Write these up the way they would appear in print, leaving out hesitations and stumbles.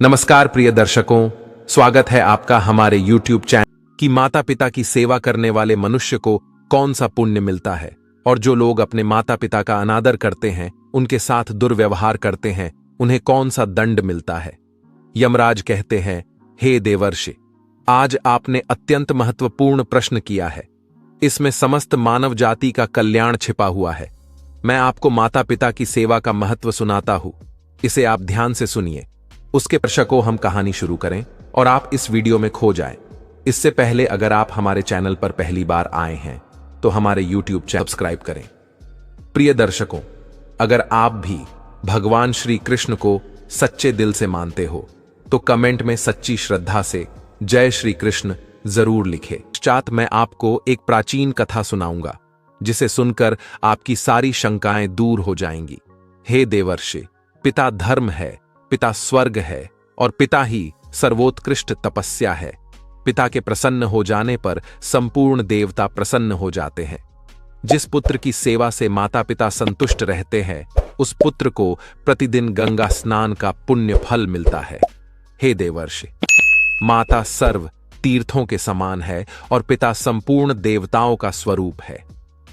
नमस्कार प्रिय दर्शकों, स्वागत है आपका हमारे YouTube चैनल कि माता पिता की सेवा करने वाले मनुष्य को कौन सा पुण्य मिलता है और जो लोग अपने माता पिता का अनादर करते हैं, उनके साथ दुर्व्यवहार करते हैं, उन्हें कौन सा दंड मिलता है। यमराज कहते हैं, हे देवर्षि, आज आपने अत्यंत महत्वपूर्ण प्रश्न किया है। इसमें समस्त मानव जाति का कल्याण छिपा हुआ है। मैं आपको माता पिता की सेवा का महत्व सुनाता हूं। इसे आप ध्यान से सुनिए। उसके दर्शकों, हम कहानी शुरू करें और आप इस वीडियो में खो जाएं। इससे पहले अगर आप हमारे चैनल पर पहली बार आए हैं तो हमारे YouTube चैनल सब्सक्राइब करें। प्रिय दर्शकों, अगर आप भी भगवान श्री कृष्ण को सच्चे दिल से मानते हो तो कमेंट में सच्ची श्रद्धा से जय श्री कृष्ण जरूर लिखें। पश्चात मैं आपको एक प्राचीन कथा सुनाऊंगा जिसे सुनकर आपकी सारी शंकाएं दूर हो जाएंगी। हे देवर्षि, पिता धर्म है, पिता स्वर्ग है और पिता ही सर्वोत्कृष्ट तपस्या है। पिता के प्रसन्न हो जाने पर संपूर्ण देवता प्रसन्न हो जाते हैं। जिस पुत्र की सेवा से माता पिता संतुष्ट रहते हैं, उस पुत्र को प्रतिदिन गंगा स्नान का पुण्य फल मिलता है। हे देवर्षि, माता सर्व तीर्थों के समान है और पिता संपूर्ण देवताओं का स्वरूप है।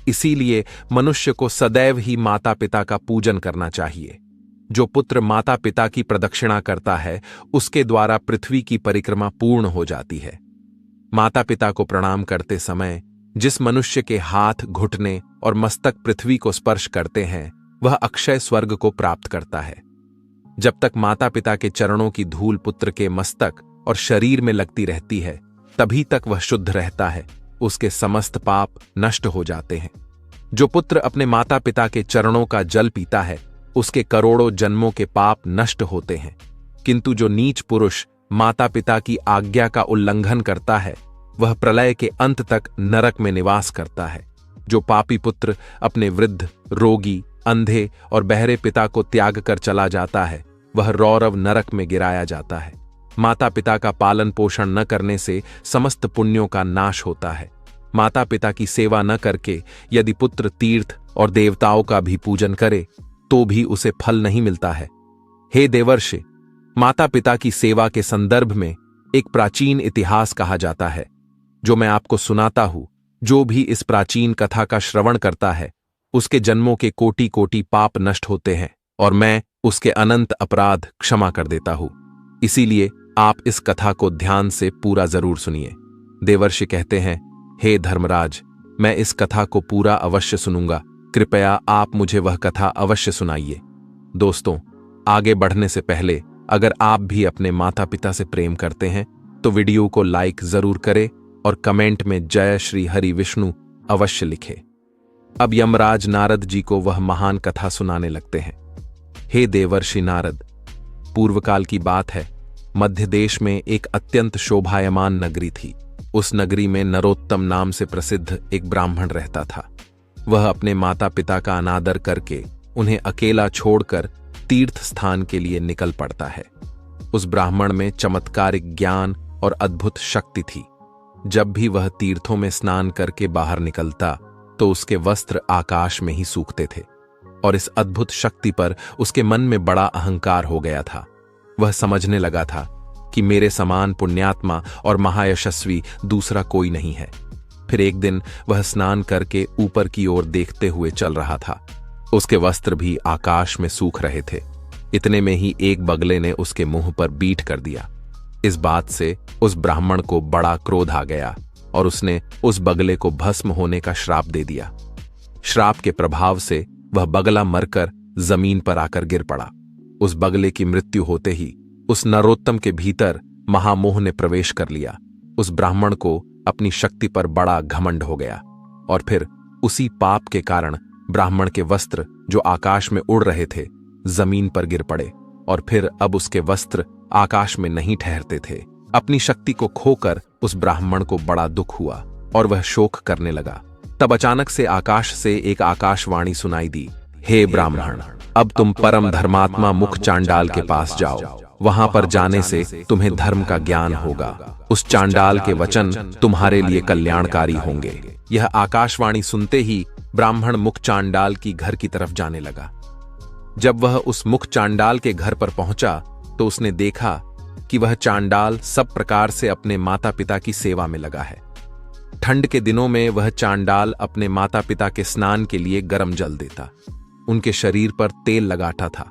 इसीलिए मनुष्य को सदैव ही माता पिता का पूजन करना चाहिए। जो पुत्र माता पिता की प्रदक्षिणा करता है, उसके द्वारा पृथ्वी की परिक्रमा पूर्ण हो जाती है। माता पिता को प्रणाम करते समय जिस मनुष्य के हाथ, घुटने और मस्तक पृथ्वी को स्पर्श करते हैं, वह अक्षय स्वर्ग को प्राप्त करता है। जब तक माता पिता के चरणों की धूल पुत्र के मस्तक और शरीर में लगती रहती है, तभी तक वह शुद्ध रहता है। उसके समस्त पाप नष्ट हो जाते हैं। जो पुत्र अपने माता पिता के चरणों का जल पीता है, उसके करोड़ों जन्मों के पाप नष्ट होते हैं। किंतु जो नीच पुरुष माता पिता की आज्ञा का उल्लंघन करता है, वह प्रलय के अंत तक नरक में निवास करता है। जो पापी पुत्र अपने वृद्ध, रोगी, अंधे और बहरे पिता को त्याग कर चला जाता है, वह रौरव नरक में गिराया जाता है। माता पिता का पालन पोषण न करने से समस्त पुण्यों का नाश होता है। माता पिता की सेवा न करके यदि पुत्र तीर्थ और देवताओं का भी पूजन करे तो भी उसे फल नहीं मिलता है। हे देवर्षि, माता पिता की सेवा के संदर्भ में एक प्राचीन इतिहास कहा जाता है, जो मैं आपको सुनाता हूं। जो भी इस प्राचीन कथा का श्रवण करता है, उसके जन्मों के कोटि कोटि पाप नष्ट होते हैं और मैं उसके अनंत अपराध क्षमा कर देता हूं। इसीलिए आप इस कथा को ध्यान से पूरा जरूर सुनिए। देवर्षि कहते हैं, हे धर्मराज, मैं इस कथा को पूरा अवश्य सुनूंगा। कृपया आप मुझे वह कथा अवश्य सुनाइए। दोस्तों, आगे बढ़ने से पहले अगर आप भी अपने माता पिता से प्रेम करते हैं तो वीडियो को लाइक जरूर करें और कमेंट में जय श्री हरि विष्णु अवश्य लिखें। अब यमराज नारद जी को वह महान कथा सुनाने लगते हैं। हे देवर्षि नारद, पूर्वकाल की बात है। मध्य देश में एक अत्यंत शोभायमान नगरी थी। उस नगरी में नरोत्तम नाम से प्रसिद्ध एक ब्राह्मण रहता था। वह अपने माता पिता का अनादर करके उन्हें अकेला छोड़कर तीर्थ स्थान के लिए निकल पड़ता है। उस ब्राह्मण में चमत्कारिक ज्ञान और अद्भुत शक्ति थी। जब भी वह तीर्थों में स्नान करके बाहर निकलता तो उसके वस्त्र आकाश में ही सूखते थे और इस अद्भुत शक्ति पर उसके मन में बड़ा अहंकार हो गया था। वह समझने लगा था कि मेरे समान पुण्यात्मा और महायशस्वी दूसरा कोई नहीं है। फिर एक दिन वह स्नान करके ऊपर की ओर देखते हुए चल रहा था। उसके वस्त्र भी आकाश में सूख रहे थे। इतने में ही एक बगले ने उसके मुंह पर बीट कर दिया। इस बात से उस ब्राह्मण को बड़ा क्रोध आ गया और उसने उस बगले को भस्म होने का श्राप दे दिया। श्राप के प्रभाव से वह बगला मरकर जमीन पर आकर गिर पड़ा। उस बगले की मृत्यु होते ही उस नरोत्तम के भीतर महामोह ने प्रवेश कर लिया। उस ब्राह्मण को अपनी शक्ति पर बड़ा घमंड हो गया और फिर उसी पाप के कारण ब्राह्मण के वस्त्र जो आकाश में उड़ रहे थे, जमीन पर गिर पड़े और फिर अब उसके वस्त्र आकाश में नहीं ठहरते थे। अपनी शक्ति को खोकर उस ब्राह्मण को बड़ा दुख हुआ और वह शोक करने लगा। तब अचानक से आकाश से एक आकाशवाणी सुनाई दी, हे ब्राह्मण, अब तुम परम धर्मात्मा मुख चांडाल के पास जाओ। वहां पर जाने से तुम्हें धर्म का ज्ञान होगा। उस चांडाल के वचन तुम्हारे लिए कल्याणकारी होंगे। यह आकाशवाणी सुनते ही ब्राह्मण मुख चांडाल की घर की तरफ जाने लगा। जब वह उस मुख चांडाल के घर पर पहुंचा तो उसने देखा कि वह चांडाल सब प्रकार से अपने माता पिता की सेवा में लगा है। ठंड के दिनों में वह चांडाल अपने माता पिता के स्नान के लिए गर्म जल देता, उनके शरीर पर तेल लगाता था,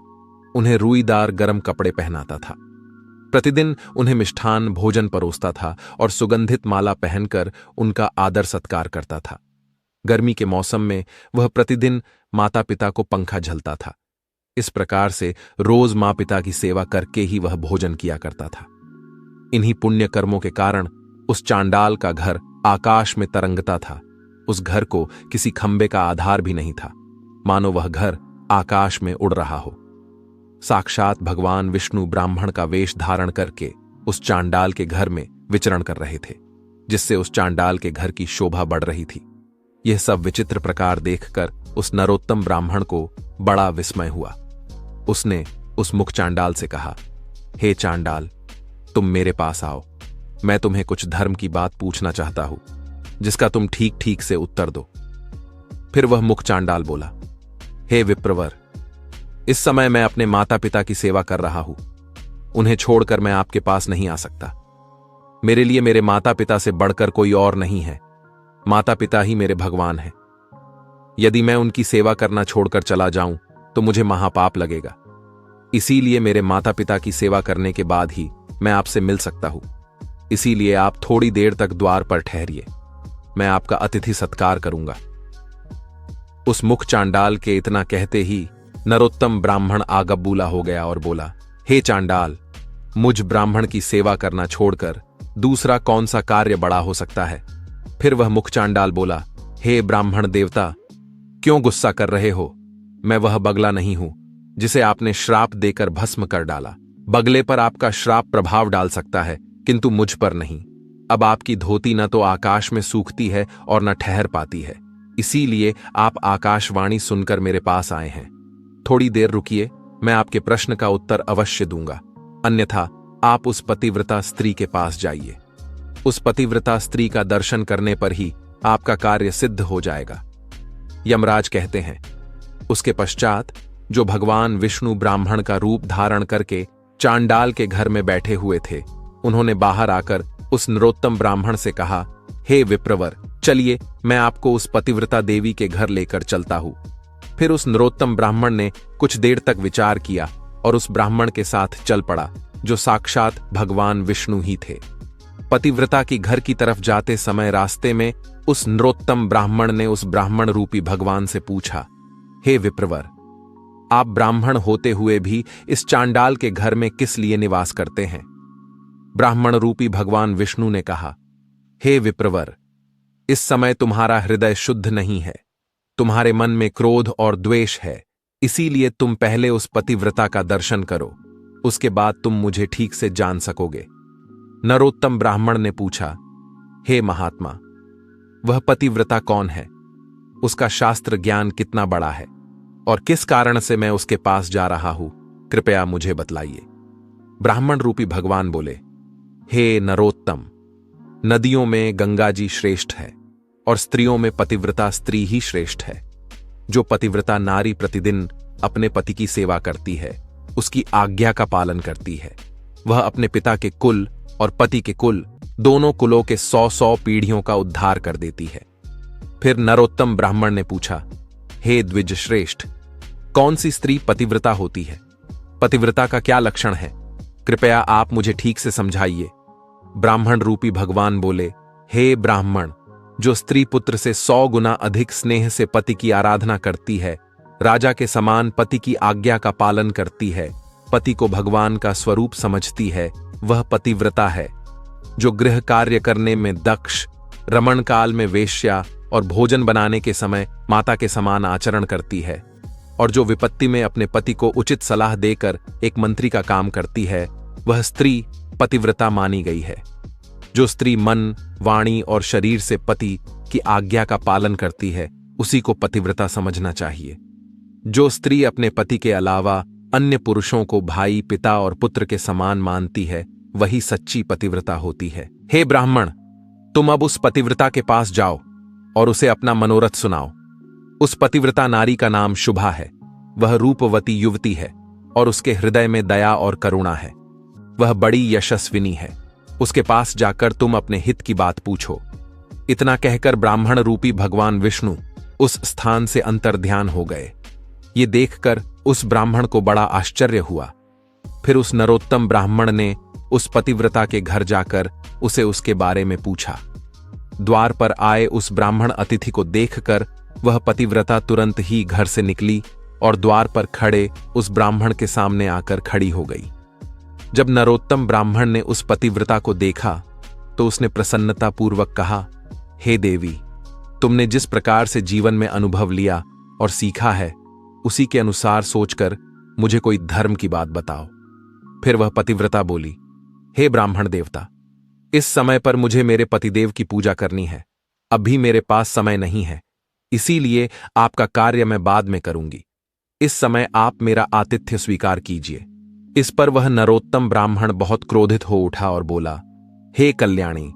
उन्हें रुईदार गर्म कपड़े पहनाता था, प्रतिदिन उन्हें मिष्ठान भोजन परोसता था और सुगंधित माला पहनकर उनका आदर सत्कार करता था। गर्मी के मौसम में वह प्रतिदिन माता पिता को पंखा झलता था। इस प्रकार से रोज माँ पिता की सेवा करके ही वह भोजन किया करता था। इन्हीं पुण्य कर्मों के कारण उस चांडाल का घर आकाश में तरंगता था। उस घर को किसी खंबे का आधार भी नहीं था, मानो वह घर आकाश में उड़ रहा हो। साक्षात भगवान विष्णु ब्राह्मण का वेश धारण करके उस चांडाल के घर में विचरण कर रहे थे, जिससे उस चांडाल के घर की शोभा बढ़ रही थी। यह सब विचित्र प्रकार देखकर उस नरोत्तम ब्राह्मण को बड़ा विस्मय हुआ। उसने उस मुख चांडाल से कहा, हे चांडाल, तुम मेरे पास आओ, मैं तुम्हें कुछ धर्म की बात पूछना चाहता हूं, जिसका तुम ठीक ठीक से उत्तर दो। फिर वह मुख चांडाल बोला, हे विप्रवर, इस समय मैं अपने माता पिता की सेवा कर रहा हूं, उन्हें छोड़कर मैं आपके पास नहीं आ सकता। मेरे लिए मेरे माता पिता से बढ़कर कोई और नहीं है, माता पिता ही मेरे भगवान हैं। यदि मैं उनकी सेवा करना छोड़कर चला जाऊं तो मुझे महापाप लगेगा। इसीलिए मेरे माता पिता की सेवा करने के बाद ही मैं आपसे मिल सकता हूं। इसीलिए आप थोड़ी देर तक द्वार पर ठहरिए, मैं आपका अतिथि सत्कार करूंगा। उस मुख चांडाल के इतना कहते ही नरोत्तम ब्राह्मण आगबूला हो गया और बोला, हे चांडाल, मुझ ब्राह्मण की सेवा करना छोड़कर दूसरा कौन सा कार्य बड़ा हो सकता है। फिर वह मुख चांडाल बोला, हे ब्राह्मण देवता, क्यों गुस्सा कर रहे हो? मैं वह बगला नहीं हूं जिसे आपने श्राप देकर भस्म कर डाला। बगले पर आपका श्राप प्रभाव डाल सकता है, किंतु मुझ पर नहीं। अब आपकी धोती न तो आकाश में सूखती है और न ठहर पाती है, इसीलिए आप आकाशवाणी सुनकर मेरे पास आए हैं। थोड़ी देर रुकिए, मैं आपके प्रश्न का उत्तर अवश्य दूंगा, अन्यथा आप उस पतिव्रता स्त्री के पास जाइए। उस पतिव्रता स्त्री का दर्शन करने पर ही आपका कार्य सिद्ध हो जाएगा। यमराज कहते हैं, उसके पश्चात जो भगवान विष्णु ब्राह्मण का रूप धारण करके चांडाल के घर में बैठे हुए थे, उन्होंने बाहर आकर उस नरोत्तम ब्राह्मण से कहा, हे विप्रवर, चलिए मैं आपको उस पतिव्रता देवी के घर लेकर चलता हूं। फिर उस नरोत्तम ब्राह्मण ने कुछ देर तक विचार किया और उस ब्राह्मण के साथ चल पड़ा, जो साक्षात भगवान विष्णु ही थे। पतिव्रता की घर की तरफ जाते समय रास्ते में उस नरोत्तम ब्राह्मण ने उस ब्राह्मण रूपी भगवान से पूछा, हे विप्रवर, आप ब्राह्मण होते हुए भी इस चांडाल के घर में किस लिए निवास करते हैं? ब्राह्मण रूपी भगवान विष्णु ने कहा, हे विप्रवर, इस समय तुम्हारा हृदय शुद्ध नहीं है, तुम्हारे मन में क्रोध और द्वेष है, इसीलिए तुम पहले उस पतिव्रता का दर्शन करो, उसके बाद तुम मुझे ठीक से जान सकोगे। नरोत्तम ब्राह्मण ने पूछा, हे महात्मा, वह पतिव्रता कौन है? उसका शास्त्र ज्ञान कितना बड़ा है और किस कारण से मैं उसके पास जा रहा हूं, कृपया मुझे बतलाइए। ब्राह्मण रूपी भगवान बोले, हे नरोत्तम, नदियों में गंगा जी श्रेष्ठ है और स्त्रियों में पतिव्रता स्त्री ही श्रेष्ठ है। जो पतिव्रता नारी प्रतिदिन अपने पति की सेवा करती है, उसकी आज्ञा का पालन करती है, वह अपने पिता के कुल और पति के कुल दोनों कुलों के 100-100 पीढ़ियों का उद्धार कर देती है। फिर नरोत्तम ब्राह्मण ने पूछा, हे द्विज श्रेष्ठ, कौन सी स्त्री पतिव्रता होती है? पतिव्रता का क्या लक्षण है? कृपया आप मुझे ठीक से समझाइए। ब्राह्मण रूपी भगवान बोले, हे ब्राह्मण, जो स्त्री पुत्र से 100 गुना अधिक स्नेह से पति की आराधना करती है, राजा के समान पति की आज्ञा का पालन करती है, पति को भगवान का स्वरूप समझती है, वह पतिव्रता है। जो गृह कार्य करने में दक्ष, रमण काल में वेश्या और भोजन बनाने के समय माता के समान आचरण करती है, और जो विपत्ति में अपने पति को उचित सलाह देकर एक मंत्री का काम करती है, वह स्त्री पतिव्रता मानी गई है। जो स्त्री मन, वाणी और शरीर से पति की आज्ञा का पालन करती है, उसी को पतिव्रता समझना चाहिए। जो स्त्री अपने पति के अलावा अन्य पुरुषों को भाई, पिता और पुत्र के समान मानती है, वही सच्ची पतिव्रता होती है। हे ब्राह्मण, तुम अब उस पतिव्रता के पास जाओ और उसे अपना मनोरथ सुनाओ। उस पतिव्रता नारी का नाम शुभा है, वह रूपवती युवती है और उसके हृदय में दया और करुणा है। वह बड़ी यशस्विनी है, उसके पास जाकर तुम अपने हित की बात पूछो। इतना कहकर ब्राह्मण रूपी भगवान विष्णु उस स्थान से अंतर्ध्यान हो गए। ये देखकर उस ब्राह्मण को बड़ा आश्चर्य हुआ। फिर उस नरोत्तम ब्राह्मण ने उस पतिव्रता के घर जाकर उसे उसके बारे में पूछा। द्वार पर आए उस ब्राह्मण अतिथि को देखकर वह पतिव्रता तुरंत ही घर से निकली और द्वार पर खड़े उस ब्राह्मण के सामने आकर खड़ी हो गई। जब नरोत्तम ब्राह्मण ने उस पतिव्रता को देखा तो उसने प्रसन्नतापूर्वक कहा, हे देवी, तुमने जिस प्रकार से जीवन में अनुभव लिया और सीखा है, उसी के अनुसार सोचकर मुझे कोई धर्म की बात बताओ। फिर वह पतिव्रता बोली, हे ब्राह्मण देवता, इस समय पर मुझे मेरे पतिदेव की पूजा करनी है। अभी मेरे पास समय नहीं है, इसीलिए आपका कार्य मैं बाद में करूंगी। इस समय आप मेरा आतिथ्य स्वीकार कीजिए। इस पर वह नरोत्तम ब्राह्मण बहुत क्रोधित हो उठा और बोला, हे कल्याणी,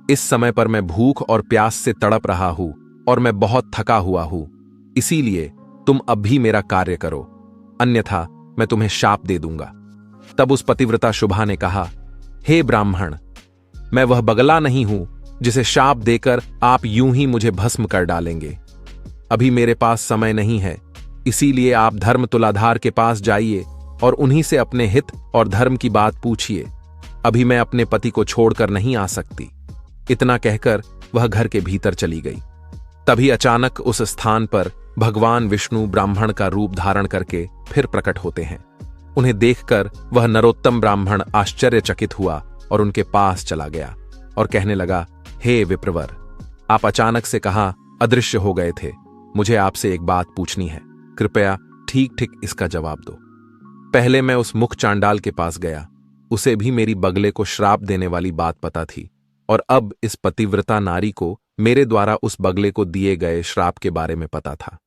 इस समय पर मैं भूख और प्यास से तड़प रहा हूं और मैं बहुत थका हुआ हूं, इसीलिए तुम अब भी मेरा कार्य करो, अन्यथा मैं तुम्हें शाप दे दूंगा। तब उस पतिव्रता शुभा ने कहा, हे ब्राह्मण, मैं वह बगला नहीं हूं जिसे शाप देकर आप यूं ही मुझे भस्म कर डालेंगे। अभी मेरे पास समय नहीं है, इसीलिए आप धर्म तुलाधार के पास जाइए और उन्हीं से अपने हित और धर्म की बात पूछिए। अभी मैं अपने पति को छोड़कर नहीं आ सकती। इतना कहकर वह घर के भीतर चली गई। तभी अचानक उस स्थान पर भगवान विष्णु ब्राह्मण का रूप धारण करके फिर प्रकट होते हैं। उन्हें देखकर वह नरोत्तम ब्राह्मण आश्चर्यचकित हुआ और उनके पास चला गया और कहने लगा, हे विप्रवर, आप अचानक से कहां अदृश्य हो गए थे? मुझे आपसे एक बात पूछनी है, कृपया ठीक ठीक इसका जवाब दो। पहले मैं उस मुख चांडाल के पास गया, उसे भी मेरी बगले को श्राप देने वाली बात पता थी, और अब इस पतिव्रता नारी को मेरे द्वारा उस बगले को दिए गए श्राप के बारे में पता था।